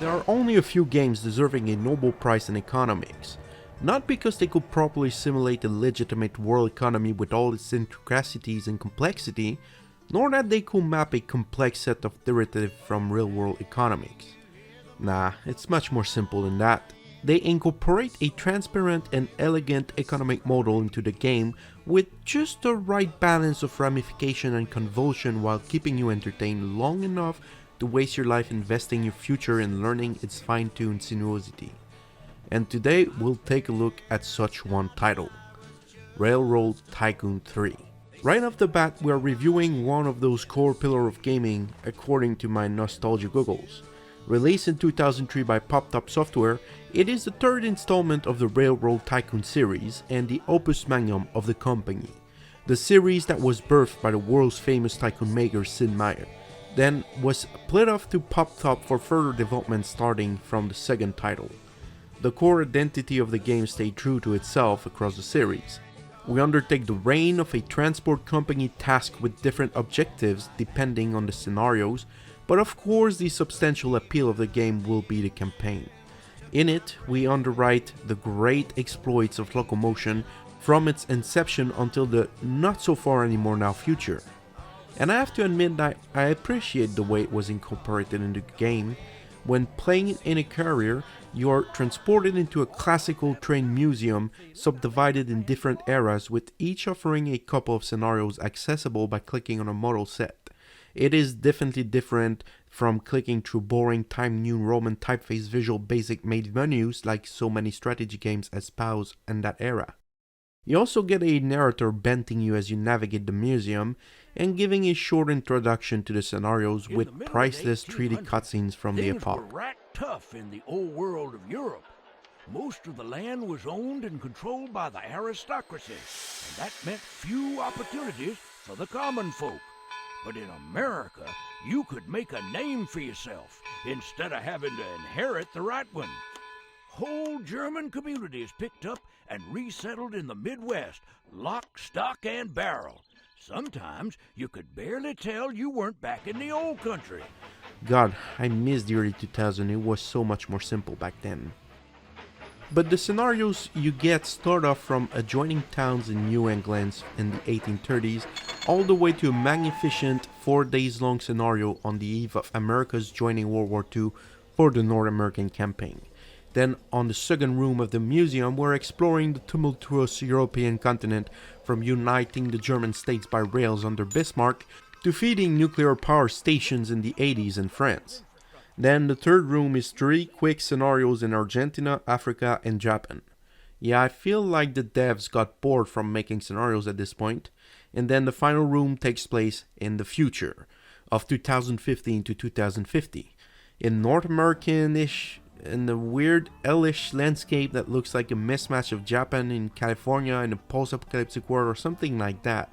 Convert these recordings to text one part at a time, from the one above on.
There are only a few games deserving a Nobel Prize in economics, not because they could properly simulate a legitimate world economy with all its intricacies and complexity, nor that they could map a complex set of derivatives from real-world economics. Nah, it's much more simple than that. They incorporate a transparent and elegant economic model into the game with just the right balance of ramification and convulsion while keeping you entertained long enough to waste your life investing your future in learning its fine-tuned sinuosity. And today we'll take a look at such one title, Railroad Tycoon 3. Right off the bat, we are reviewing one of those core pillars of gaming according to my nostalgia googles. Released in 2003 by PopTop Software, it is the third installment of the Railroad Tycoon series and the opus magnum of the company. The series that was birthed by the world's famous tycoon maker Sid Meier, then was split off to PopTop for further development starting from the second title. The core identity of the game stayed true to itself across the series. We undertake the reign of a transport company tasked with different objectives depending on the scenarios, but of course the substantial appeal of the game will be the campaign. In it, we underwrite the great exploits of locomotion from its inception until the not so far anymore now future. And I have to admit that I appreciate the way it was incorporated into the game. When playing in a carrier, you are transported into a classical train museum subdivided in different eras, with each offering a couple of scenarios accessible by clicking on a model set. It is definitely different from clicking through boring time-new Roman typeface visual basic main menus like so many strategy games espouse in that era. You also get a narrator benting you as you navigate the museum and giving a short introduction to the scenarios with priceless 3D cutscenes from the epoch. Things were right tough in the old world of Europe. Most of the land was owned and controlled by the aristocracy, and that meant few opportunities for the common folk. But in America, you could make a name for yourself instead of having to inherit the right one. Whole German communities picked up and resettled in the Midwest, lock, stock, and barrel. Sometimes you could barely tell you weren't back in the old country. God, I miss the early 2000s, it was so much more simple back then. But the scenarios you get start off from adjoining towns in New England in the 1830s, all the way to a magnificent 4 days long scenario on the eve of America's joining World War II for the North American campaign. Then on the second room of the museum, we're exploring the tumultuous European continent, from uniting the German states by rails under Bismarck to feeding nuclear power stations in the 80s in France. Then the third room is 3 quick scenarios in Argentina, Africa, and Japan. Yeah, I feel like the devs got bored from making scenarios at this point. And then the final room takes place in the future of 2015 to 2050, in North American-ish, in the weird hellish landscape that looks like a mismatch of Japan and California in a post-apocalyptic world or something like that.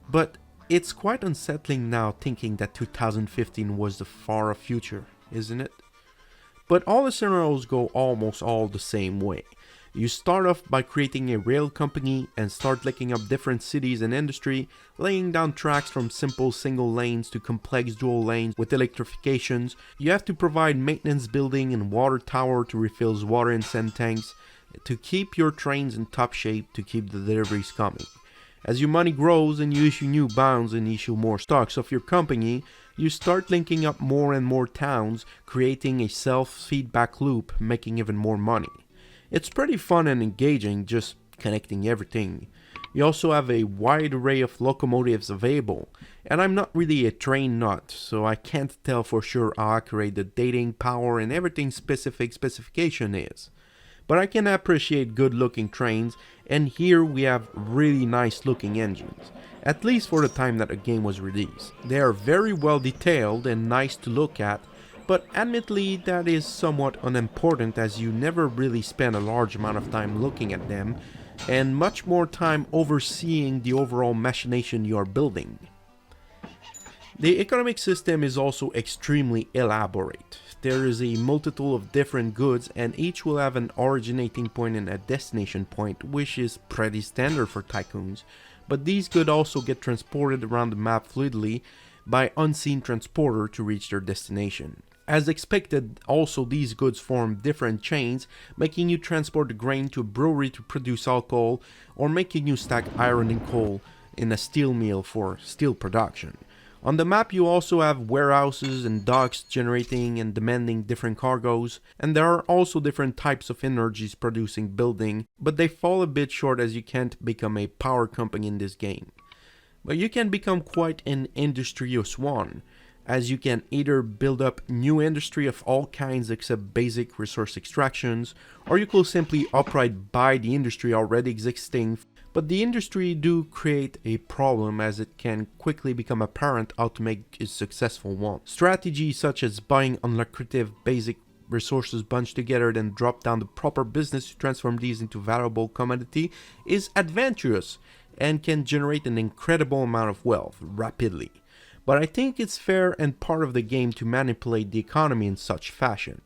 But it's quite unsettling now thinking that 2015 was the far off future, isn't it? But all the scenarios go almost all the same way. You start off by creating a rail company and start linking up different cities and industry, laying down tracks from simple single lanes to complex dual lanes with electrifications. You have to provide maintenance building and water tower to refill water in sand tanks to keep your trains in top shape to keep the deliveries coming. As your money grows and you issue new bonds and issue more stocks of your company, you start linking up more and more towns, creating a self-feedback loop, making even more money. It's pretty fun and engaging, just connecting everything. You also have a wide array of locomotives available, and I'm not really a train nut, so I can't tell for sure how accurate the dating, power, and everything specification is. But I can appreciate good looking trains, and here we have really nice looking engines, at least for the time that the game was released. They are very well detailed and nice to look at, but admittedly that is somewhat unimportant as you never really spend a large amount of time looking at them, and much more time overseeing the overall machination you are building. The economic system is also extremely elaborate. There is a multitude of different goods and each will have an originating point and a destination point, which is pretty standard for tycoons, but these could also get transported around the map fluidly by unseen transporter to reach their destination. As expected, also these goods form different chains, making you transport the grain to a brewery to produce alcohol, or making you stack iron and coal in a steel mill for steel production. On the map you also have warehouses and docks generating and demanding different cargoes, and there are also different types of energies producing building, but they fall a bit short as you can't become a power company in this game. But you can become quite an industrious one, as you can either build up new industry of all kinds except basic resource extractions, or you could simply outright buy the industry already existing. But the industry do create a problem, as it can quickly become apparent how to make a successful one. Strategies such as buying unlucrative basic resources bunched together then drop down the proper business to transform these into valuable commodity is adventurous and can generate an incredible amount of wealth rapidly. But I think it's fair and part of the game to manipulate the economy in such fashion.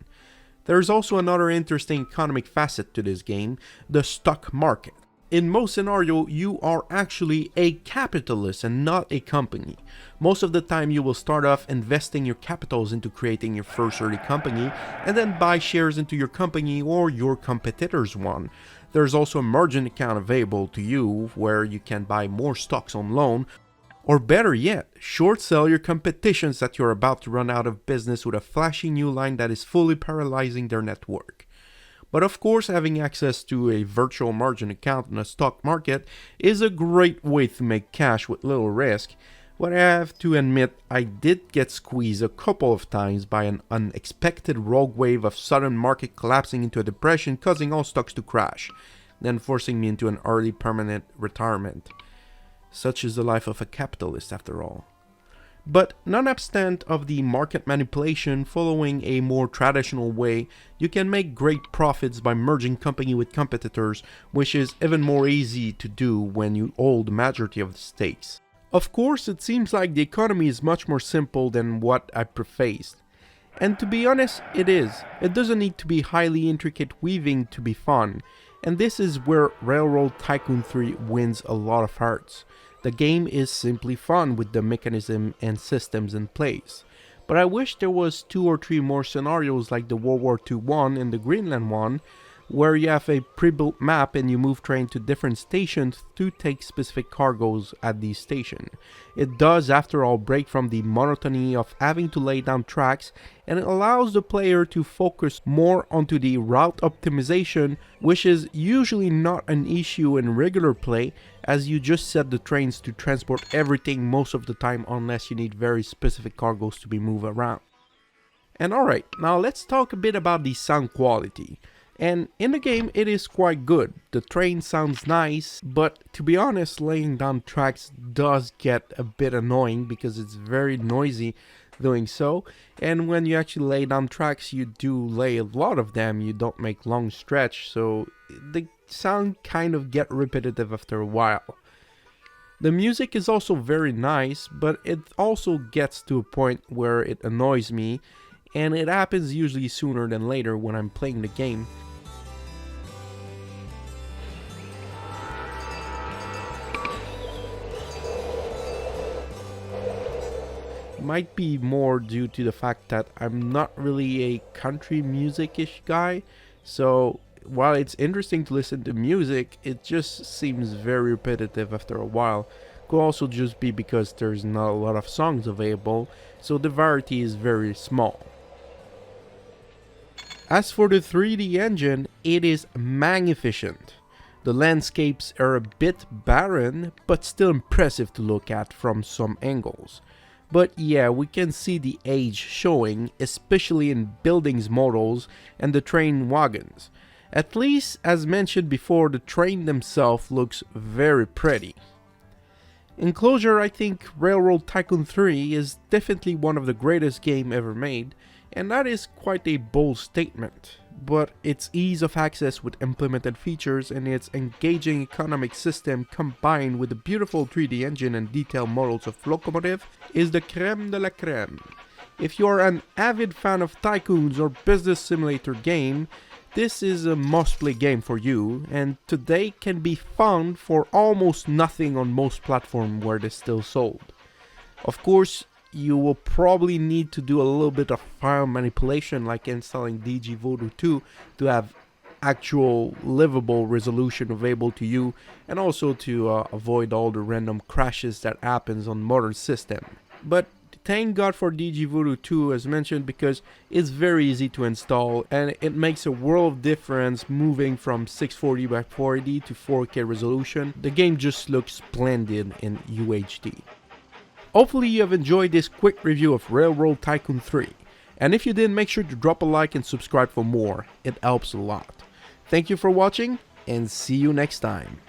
There is also another interesting economic facet to this game, the stock market. In most scenarios, you are actually a capitalist and not a company. Most of the time you will start off investing your capitals into creating your first early company and then buy shares into your company or your competitor's one. There's also a margin account available to you where you can buy more stocks on loan, or better yet, short sell your competitions that you're about to run out of business with a flashy new line that is fully paralyzing their network. But of course, having access to a virtual margin account in a stock market is a great way to make cash with little risk. But I have to admit, I did get squeezed a couple of times by an unexpected rogue wave of sudden market collapsing into a depression, causing all stocks to crash, then forcing me into an early permanent retirement. Such is the life of a capitalist after all. But nonobstant of the market manipulation, following a more traditional way, you can make great profits by merging company with competitors, which is even more easy to do when you hold the majority of the stakes. Of course, it seems like the economy is much more simple than what I prefaced. And to be honest, it is. It doesn't need to be highly intricate weaving to be fun. And this is where Railroad Tycoon 3 wins a lot of hearts. The game is simply fun with the mechanism and systems in place. But I wish there was 2 or 3 more scenarios like the World War II one and the Greenland one, where you have a pre-built map and you move train to different stations to take specific cargoes at these stations. It does, after all, break from the monotony of having to lay down tracks, and it allows the player to focus more onto the route optimization, which is usually not an issue in regular play, as you just set the trains to transport everything most of the time unless you need very specific cargoes to be moved around. And alright, now let's talk a bit about the sound quality. And in the game it is quite good. The train sounds nice, but to be honest, laying down tracks does get a bit annoying because it's very noisy doing so. And when you actually lay down tracks, you do lay a lot of them, you don't make long stretch, so the sound kind of get repetitive after a while. The music is also very nice, but it also gets to a point where it annoys me, and it happens usually sooner than later when I'm playing the game. Might be more due to the fact that I'm not really a country music-ish guy, so while it's interesting to listen to music, it just seems very repetitive after a while. Could also just be because there's not a lot of songs available, so the variety is very small. As for the 3D engine, it is magnificent. The landscapes are a bit barren, but still impressive to look at from some angles. But yeah, we can see the age showing, especially in buildings models and the train wagons. At least, as mentioned before, the train themselves looks very pretty. In closure, I think Railroad Tycoon 3 is definitely one of the greatest games ever made, and that is quite a bold statement. But its ease of access with implemented features and its engaging economic system combined with the beautiful 3D engine and detailed models of locomotive is the creme de la creme. If you are an avid fan of tycoons or business simulator game, this is a must-play game for you, and today can be found for almost nothing on most platforms where it is still sold. Of course, you will probably need to do a little bit of file manipulation, like installing DigiVoodoo 2 to have actual livable resolution available to you, and also to avoid all the random crashes that happens on modern system. But thank God for DigiVoodoo 2, as mentioned, because it's very easy to install and it makes a world of difference moving from 640 by 480 to 4K resolution. The game just looks splendid in UHD. Hopefully you have enjoyed this quick review of Railroad Tycoon 3, and if you did, make sure to drop a like and subscribe for more. It helps a lot. Thank you for watching, and see you next time.